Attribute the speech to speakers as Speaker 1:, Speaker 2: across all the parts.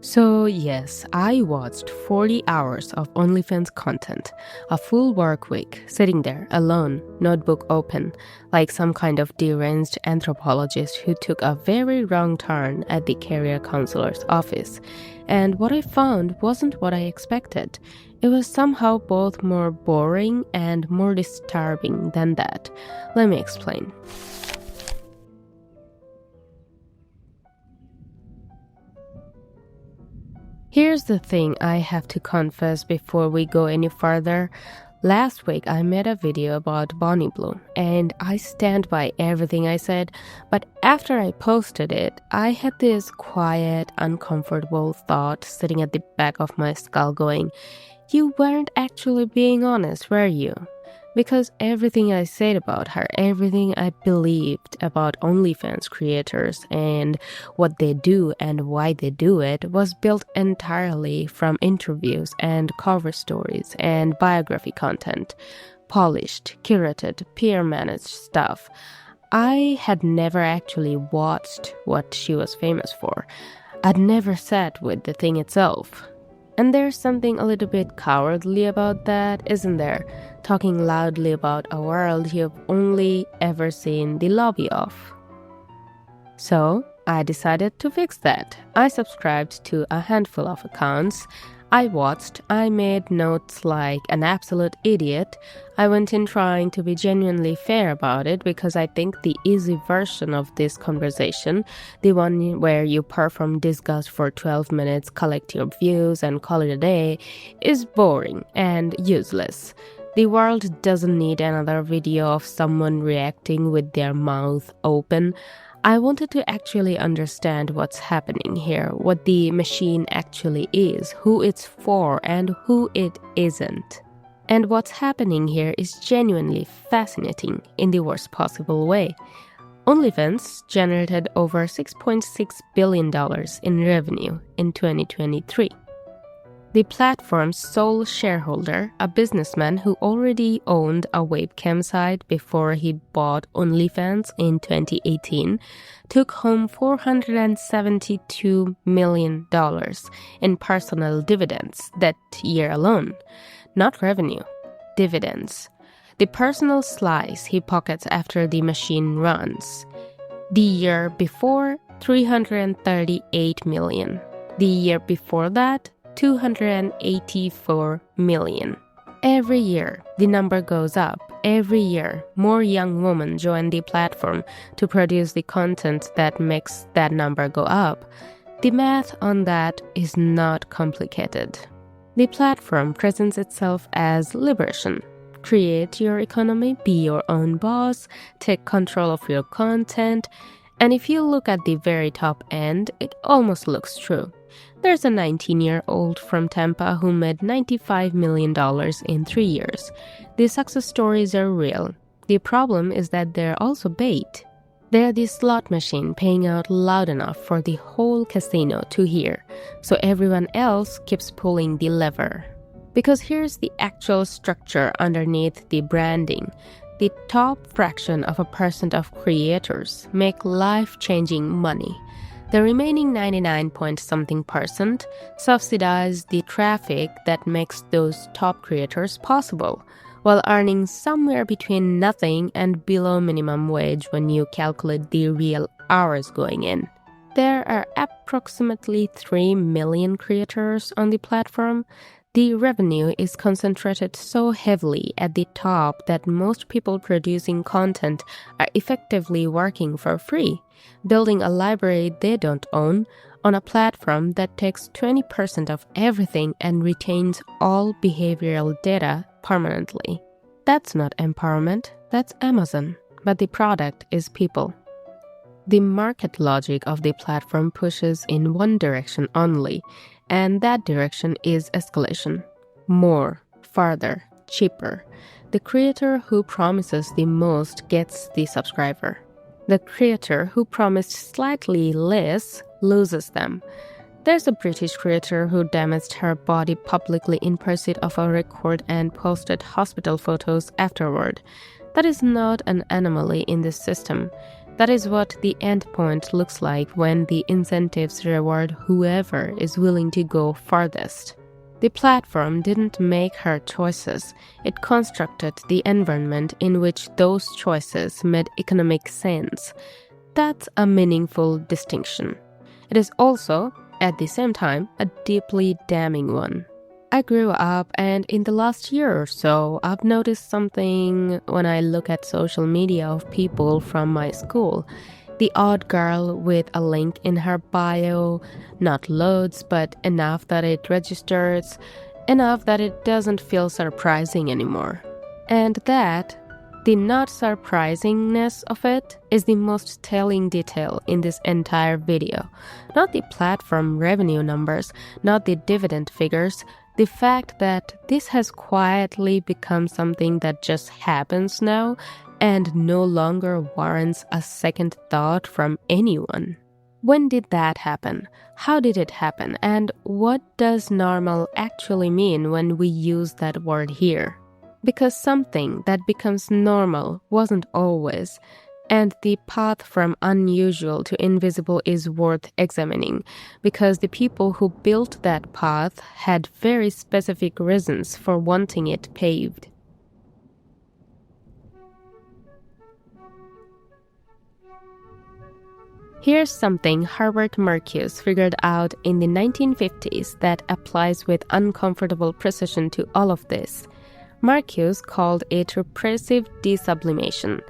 Speaker 1: So yes, I watched 40 hours of OnlyFans content, a full work week, sitting there alone, notebook open, like some kind of deranged anthropologist who took a very wrong turn at the career counselor's office. And what I found wasn't what I expected. It was somehow both more boring and more disturbing than that. Let me explain. Here's the thing I have to confess before we go any further. Last week I made a video about Bonnie Blue and I stand by everything I said, but after I posted it, I had this quiet, uncomfortable thought sitting at the back of my skull going, you weren't actually being honest, were you? Because everything I said about her, everything I believed about OnlyFans creators and what they do and why they do it was built entirely from interviews and cover stories and biography content, polished, curated, peer-managed stuff. I had never actually watched what she was famous for. I'd never sat with the thing itself. And there's something a little bit cowardly about that, isn't there? Talking loudly about a world you've only ever seen the lobby of. So, I decided to fix that. I subscribed to a handful of accounts. I watched, I made notes like an absolute idiot. I went in trying to be genuinely fair about it because I think the easy version of this conversation, the one where you perform disgust for 12 minutes, collect your views, and call it a day, is boring and useless. The world doesn't need another video of someone reacting with their mouth open. I wanted to actually understand what's happening here, what the machine actually is, who it's for, and who it isn't. And what's happening here is genuinely fascinating in the worst possible way. OnlyFans generated over $6.6 billion in revenue in 2023. The platform's sole shareholder, a businessman who already owned a webcam site before he bought OnlyFans in 2018, took home $472 million in personal dividends that year alone. Not revenue, dividends. The personal slice he pockets after the machine runs. The year before, $338 million. The year before that, $284 million. Every year, the number goes up. Every year, more young women join the platform to produce the content that makes that number go up. The math on that is not complicated. The platform presents itself as liberation. Create your economy, be your own boss, take control of your content. And if you look at the very top end, it almost looks true. There's a 19-year-old from Tampa who made $95 million in 3 years. The success stories are real. The problem is that they're also bait. They're the slot machine paying out loud enough for the whole casino to hear, so everyone else keeps pulling the lever. Because here's the actual structure underneath the branding. The top fraction of 1% of creators make life-changing money. The remaining 99-point-something% subsidize the traffic that makes those top creators possible, while earning somewhere between nothing and below minimum wage when you calculate the real hours going in. There are approximately 3 million creators on the platform. The revenue is concentrated so heavily at the top that most people producing content are effectively working for free, building a library they don't own on a platform that takes 20% of everything and retains all behavioral data permanently. That's not empowerment, that's Amazon, but the product is people. The market logic of the platform pushes in one direction only, and that direction is escalation. More, farther, cheaper. The creator who promises the most gets the subscriber. The creator who promised slightly less loses them. There's a British creator who damaged her body publicly in pursuit of a record and posted hospital photos afterward. That is not an anomaly in this system. That is what the endpoint looks like when the incentives reward whoever is willing to go farthest. The platform didn't make her choices. It constructed the environment in which those choices made economic sense. That's a meaningful distinction. It is also, at the same time, a deeply damning one. I grew up, and in the last year or so, I've noticed something when I look at social media of people from my school. The odd girl with a link in her bio, not loads, but enough that it registers, enough that it doesn't feel surprising anymore. And that, the not surprisingness of it, is the most telling detail in this entire video. Not the platform revenue numbers, not the dividend figures, the fact that this has quietly become something that just happens now and no longer warrants a second thought from anyone. When did that happen? How did it happen? And what does normal actually mean when we use that word here? Because something that becomes normal wasn't always, and the path from unusual to invisible is worth examining, because the people who built that path had very specific reasons for wanting it paved. Here's something Herbert Marcuse figured out in the 1950s that applies with uncomfortable precision to all of this. Marcuse called it repressive desublimation.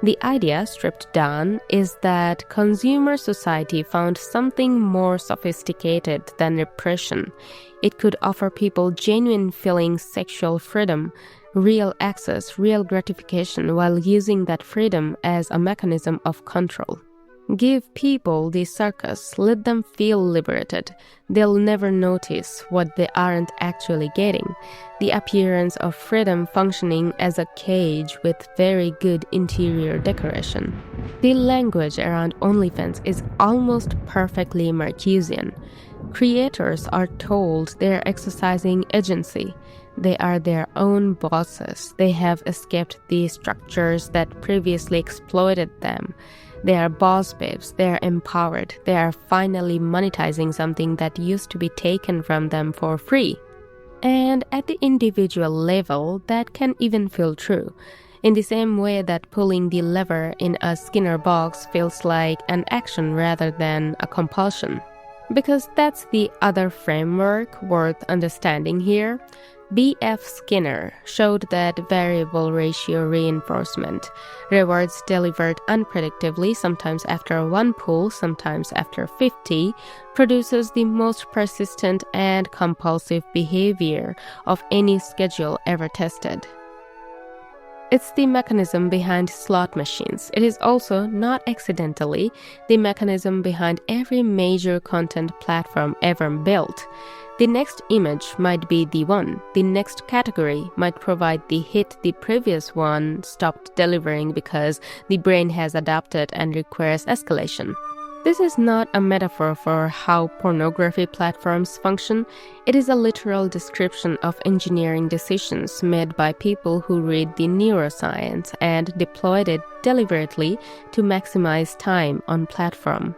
Speaker 1: The idea, stripped down, is that consumer society found something more sophisticated than repression. It could offer people genuine feeling sexual freedom, real access, real gratification, while using that freedom as a mechanism of control. Give people the circus, let them feel liberated. They'll never notice what they aren't actually getting. The appearance of freedom functioning as a cage with very good interior decoration. The language around OnlyFans is almost perfectly Marcusian. Creators are told they're exercising agency. They are their own bosses. They have escaped the structures that previously exploited them. They are boss babes, they are empowered, they are finally monetizing something that used to be taken from them for free. And at the individual level, that can even feel true, in the same way that pulling the lever in a Skinner box feels like an action rather than a compulsion. Because that's the other framework worth understanding here. B.F. Skinner showed that variable ratio reinforcement, rewards delivered unpredictably, sometimes after one pull, sometimes after 50, produces the most persistent and compulsive behavior of any schedule ever tested. It's the mechanism behind slot machines. It is also, not accidentally, the mechanism behind every major content platform ever built. The next image might be the one. The next category might provide the hit the previous one stopped delivering because the brain has adapted and requires escalation. This is not a metaphor for how pornography platforms function. It is a literal description of engineering decisions made by people who read the neuroscience and deployed it deliberately to maximize time on platform.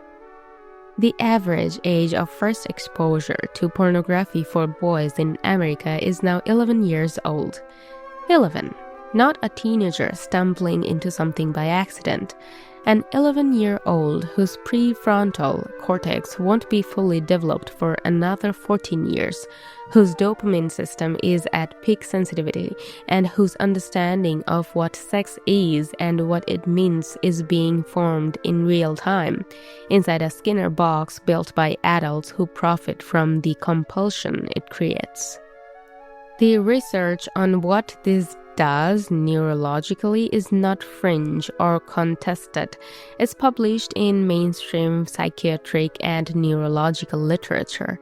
Speaker 1: The average age of first exposure to pornography for boys in America is now 11 years old. 11. Not a teenager stumbling into something by accident. An 11-year-old whose prefrontal cortex won't be fully developed for another 14 years, whose dopamine system is at peak sensitivity, and whose understanding of what sex is and what it means is being formed in real time, inside a Skinner box built by adults who profit from the compulsion it creates. The research on what this does neurologically is not fringe or contested. It's published in mainstream psychiatric and neurological literature.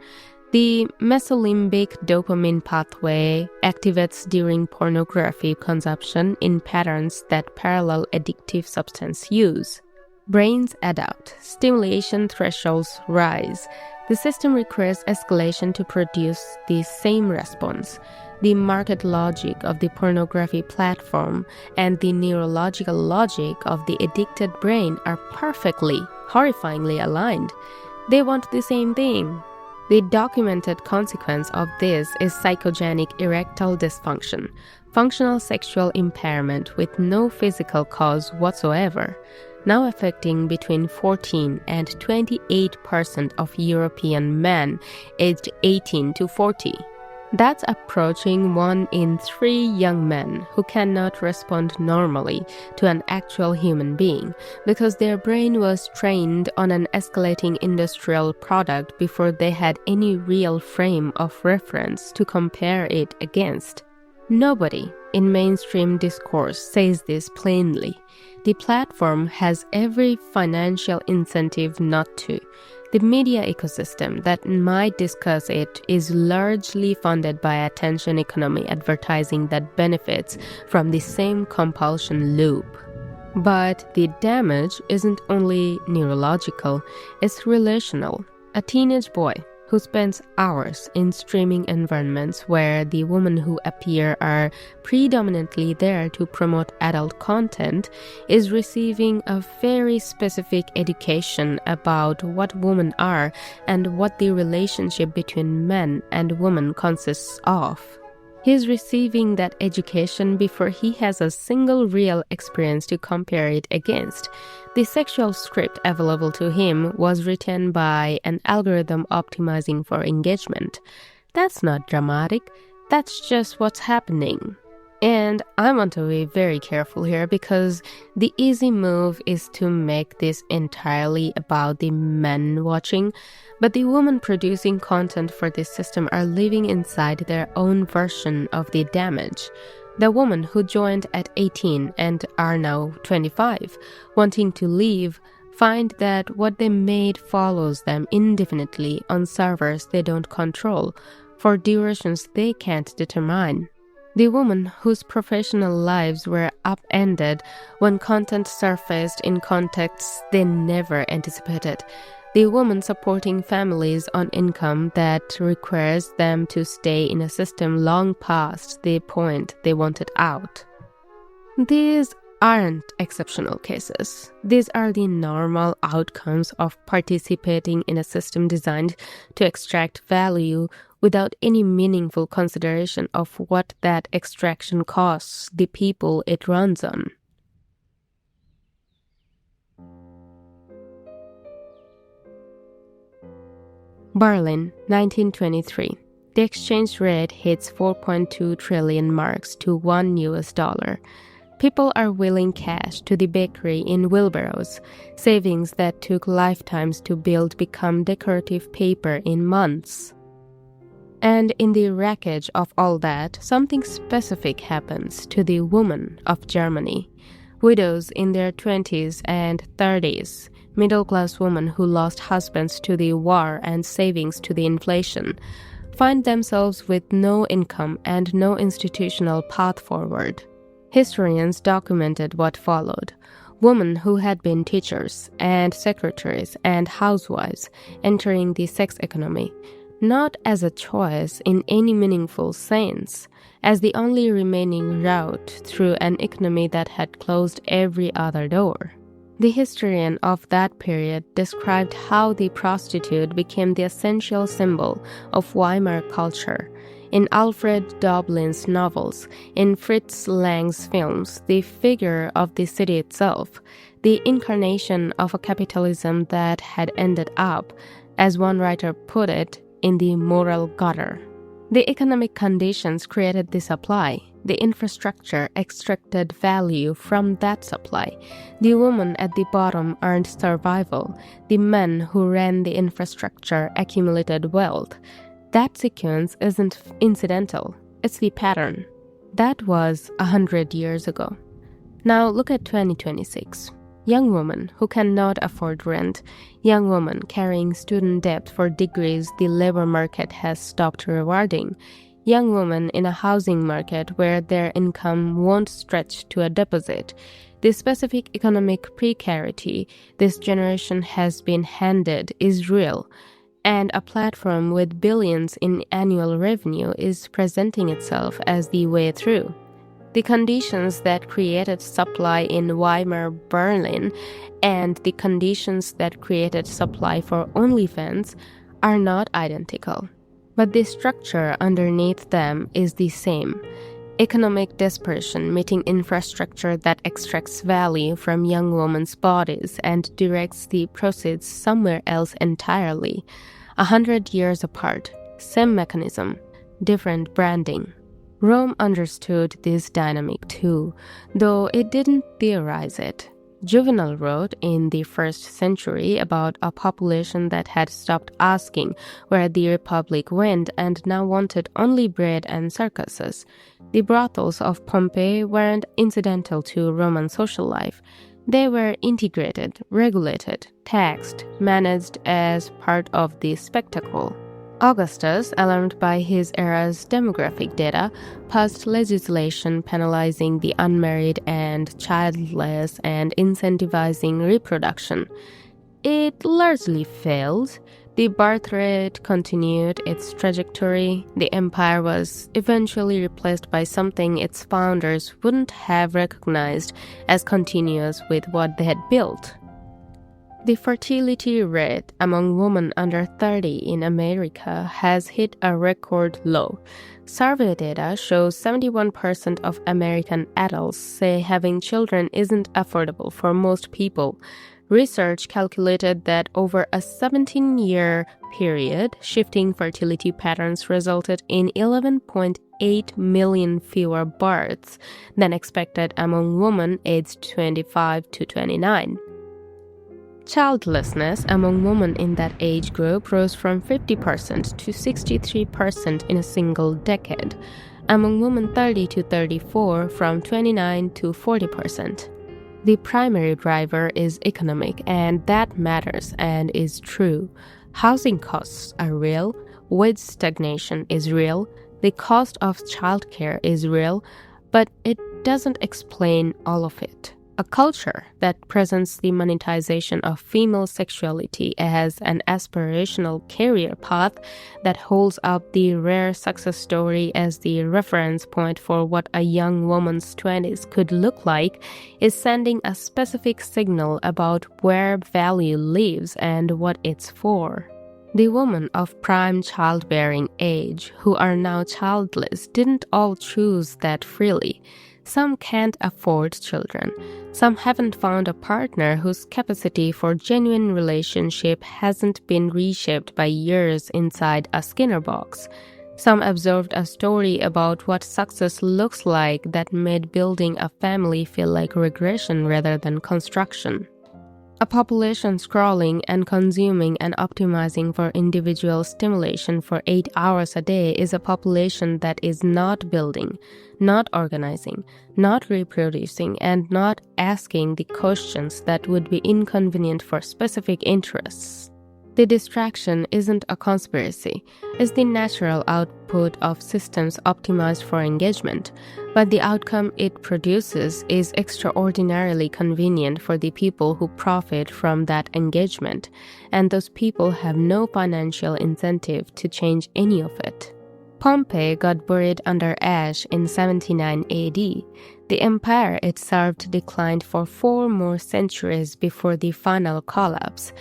Speaker 1: The mesolimbic dopamine pathway activates during pornography consumption in patterns that parallel addictive substance use. Brains adapt, stimulation thresholds rise. The system requires escalation to produce the same response. The market logic of the pornography platform and the neurological logic of the addicted brain are perfectly, horrifyingly aligned. They want the same thing. The documented consequence of this is psychogenic erectile dysfunction, functional sexual impairment with no physical cause whatsoever, now affecting between 14 and 28% of European men aged 18 to 40. That's approaching 1 in 3 young men who cannot respond normally to an actual human being because their brain was trained on an escalating industrial product before they had any real frame of reference to compare it against. Nobody in mainstream discourse says this plainly. The platform has every financial incentive not to. The media ecosystem that might discuss it is largely funded by attention economy advertising that benefits from the same compulsion loop. But the damage isn't only neurological, it's relational. A teenage boy who spends hours in streaming environments where the women who appear are predominantly there to promote adult content is receiving a very specific education about what women are and what the relationship between men and women consists of. He's receiving that education before he has a single real experience to compare it against. The sexual script available to him was written by an algorithm optimizing for engagement. That's not dramatic. That's just what's happening. And I want to be very careful here because the easy move is to make this entirely about the men watching, but the women producing content for this system are living inside their own version of the damage. The women who joined at 18 and are now 25, wanting to leave, find that what they made follows them indefinitely on servers they don't control, for durations they can't determine. The women whose professional lives were upended when content surfaced in contexts they never anticipated. The women supporting families on income that requires them to stay in a system long past the point they wanted out. These aren't exceptional cases. These are the normal outcomes of participating in a system designed to extract value without any meaningful consideration of what that extraction costs the people it runs on. Berlin, 1923. The exchange rate hits 4.2 trillion marks to $1. People are wheeling cash to the bakery in wheelbarrows. Savings that took lifetimes to build become decorative paper in months. And in the wreckage of all that, something specific happens to the women of Germany. Widows in their 20s and 30s, middle-class women who lost husbands to the war and savings to the inflation, find themselves with no income and no institutional path forward. Historians documented what followed. Women who had been teachers and secretaries and housewives entering the sex economy, not as a choice in any meaningful sense, as the only remaining route through an economy that had closed every other door. The historian of that period described how the prostitute became the essential symbol of Weimar culture. In Alfred Doblin's novels, in Fritz Lang's films, the figure of the city itself, the incarnation of a capitalism that had ended up, as one writer put it, in the moral gutter. The economic conditions created the supply. The infrastructure extracted value from that supply. The woman at the bottom earned survival. The men who ran the infrastructure accumulated wealth. That sequence isn't incidental. It's the pattern. That was 100 years ago. Now look at 2026. Young woman who cannot afford rent, young woman carrying student debt for degrees the labor market has stopped rewarding, young woman in a housing market where their income won't stretch to a deposit. The specific economic precarity this generation has been handed is real, and a platform with billions in annual revenue is presenting itself as the way through. The conditions that created supply in Weimar Berlin and the conditions that created supply for OnlyFans are not identical, but the structure underneath them is the same. Economic desperation meeting infrastructure that extracts value from young women's bodies and directs the proceeds somewhere else entirely. 100 years apart, same mechanism, different branding. Rome understood this dynamic too, though it didn't theorize it. Juvenal wrote in the 1st century about a population that had stopped asking where the Republic went and now wanted only bread and circuses. The brothels of Pompeii weren't incidental to Roman social life. They were integrated, regulated, taxed, managed as part of the spectacle. Augustus, alarmed by his era's demographic data, passed legislation penalizing the unmarried and childless and incentivizing reproduction. It largely failed. The birth rate continued its trajectory. The empire was eventually replaced by something its founders wouldn't have recognized as continuous with what they had built. The fertility rate among women under 30 in America has hit a record low. Survey data shows 71% of American adults say having children isn't affordable for most people. Research calculated that over a 17-year period, shifting fertility patterns resulted in 11.8 million fewer births than expected among women aged 25 to 29. Childlessness among women in that age group rose from 50% to 63% in a single decade. Among women 30 to 34, from 29 to 40%. The primary driver is economic, and that matters and is true. Housing costs are real, wage stagnation is real, the cost of childcare is real, but it doesn't explain all of it. A culture that presents the monetization of female sexuality as an aspirational career path, that holds up the rare success story as the reference point for what a young woman's 20s could look like, is sending a specific signal about where value lives and what it's for. The women of prime childbearing age who are now childless didn't all choose that freely. Some can't afford children. Some haven't found a partner whose capacity for genuine relationship hasn't been reshaped by years inside a Skinner box. Some observed a story about what success looks like that made building a family feel like regression rather than construction. A population scrolling and consuming and optimizing for individual stimulation for 8 hours a day is a population that is not building, not organizing, not reproducing, and not asking the questions that would be inconvenient for specific interests. The distraction isn't a conspiracy, it's the natural output of systems optimized for engagement, but the outcome it produces is extraordinarily convenient for the people who profit from that engagement, and those people have no financial incentive to change any of it. Pompeii got buried under ash in 79 AD. The empire it served declined for 4 more centuries before the final collapse.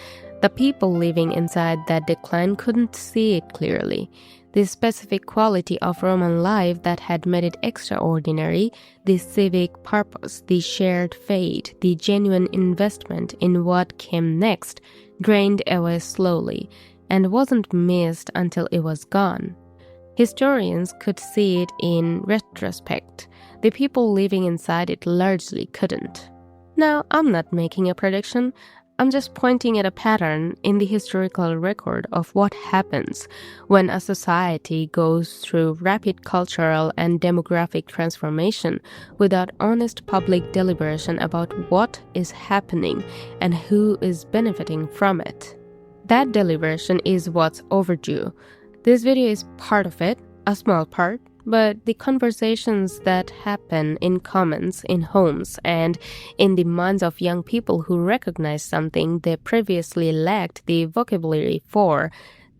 Speaker 1: The people living inside that decline couldn't see it clearly. The specific quality of Roman life that had made it extraordinary, the civic purpose, the shared fate, the genuine investment in what came next, drained away slowly and wasn't missed until it was gone. Historians could see it in retrospect. The people living inside it largely couldn't. Now, I'm not making a prediction. I'm just pointing at a pattern in the historical record of what happens when a society goes through rapid cultural and demographic transformation without honest public deliberation about what is happening and who is benefiting from it. That deliberation is what's overdue. This video is part of it, a small part, but the conversations that happen in comments, in homes, and in the minds of young people who recognize something they previously lacked the vocabulary for,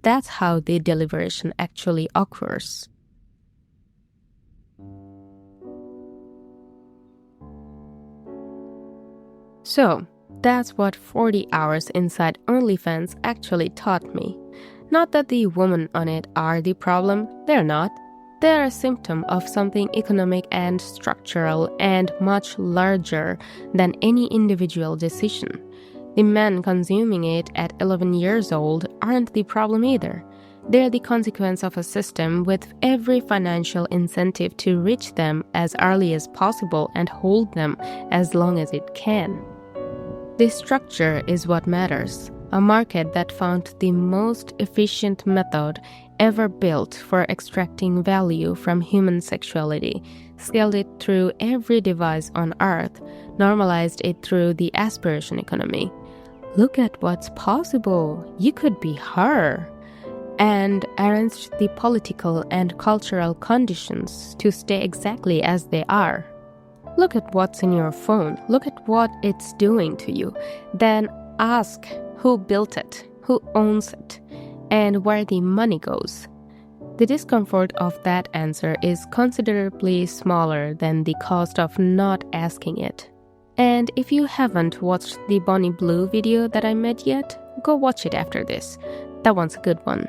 Speaker 1: that's how the deliberation actually occurs. So, that's what 40 hours inside OnlyFans actually taught me. Not that the women on it are the problem, they're not. They're a symptom of something economic and structural and much larger than any individual decision. The men consuming it at 11 years old aren't the problem either. They're the consequence of a system with every financial incentive to reach them as early as possible and hold them as long as it can. The structure is what matters. A market that found the most efficient method ever built for extracting value from human sexuality, scaled it through every device on Earth, normalized it through the aspiration economy. Look at what's possible. You could be her. And arranged the political and cultural conditions to stay exactly as they are. Look at what's in your phone. Look at what it's doing to you. Then ask who built it, who owns it, and where the money goes. The discomfort of that answer is considerably smaller than the cost of not asking it. And if you haven't watched the Bonnie Blue video that I made yet, go watch it after this. That one's a good one.